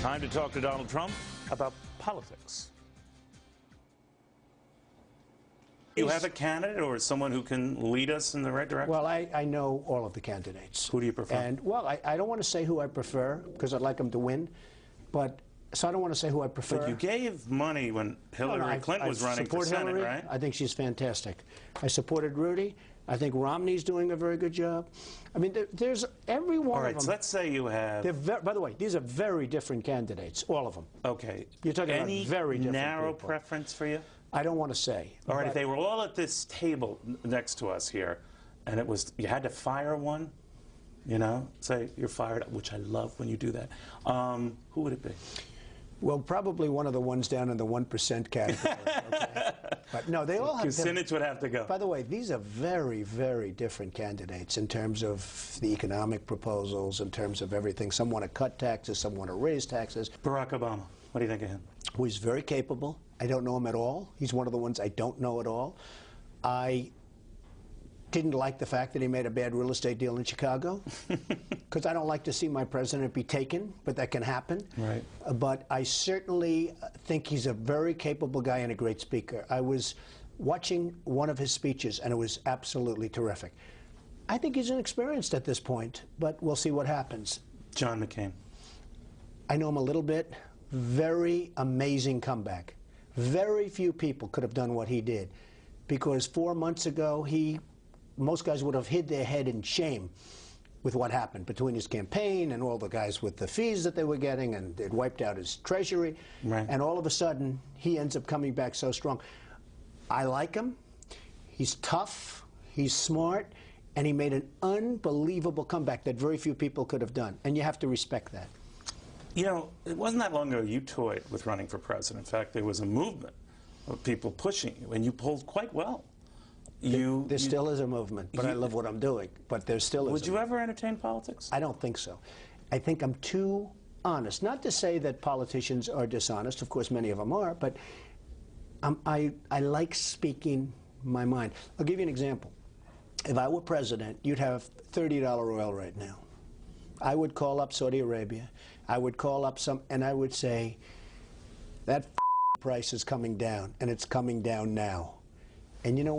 Time to talk to Donald Trump about politics. You have a candidate or someone who can lead us in the right direction? Well, I know all of the candidates. Who do you prefer? And, well, I don't want to say who I prefer because I'd like them to win, but so I don't want to say who I prefer. But you gave money when Hillary Clinton was running for Senate, Hillary, right? I think she's fantastic. I supported Rudy. I think Romney's doing a very good job. I mean, there's every one of them. All right, so let's say you have... By the way, these are very different candidates, all of them. Okay. You're talking about very different narrow people. preference for you? I don't want to say. All right, if they were all at this table next to us here, and it was, you had to fire one, you know, say you're fired, which I love when you do that, who would it be? Well, probably one of the ones down in the 1% category. Okay? But no, they all have... Kucinich would have to go. By the way, these are very, very different candidates in terms of the economic proposals, in terms of everything. Some want to cut taxes, some want to raise taxes. Barack Obama, what do you think of him? Who is very capable. I don't know him at all. He's one of the ones I don't know at all. I didn't like the fact that he made a bad real estate deal in Chicago, because I don't like to see my president be taken, but that can happen. Right. But I certainly think he's a very capable guy and a great speaker. I was watching one of his speeches, and it was absolutely terrific. I think he's inexperienced at this point, but we'll see what happens. John McCain. I know him a little bit. Very amazing comeback. Very few people could have done what he did, because 4 months ago, most guys would have hid their head in shame with what happened between his campaign and all the guys with the fees that they were getting, and it wiped out his treasury. Right. And all of a sudden, he ends up coming back so strong. I like him. He's tough. He's smart. And he made an unbelievable comeback that very few people could have done. And you have to respect that. You know, it wasn't that long ago you toyed with running for president. In fact, there was a movement of people pushing you, and you pulled quite well. There still is a movement, but I love what I'm doing. But there still is. Would you ever entertain politics? I don't think so. I think I'm too honest. Not to say that politicians are dishonest. Of course, many of them are. But I like speaking my mind. I'll give you an example. If I were president, you'd have $30 oil right now. I would call up Saudi Arabia. I would call up and I would say, that price is coming down, and it's coming down now. And you know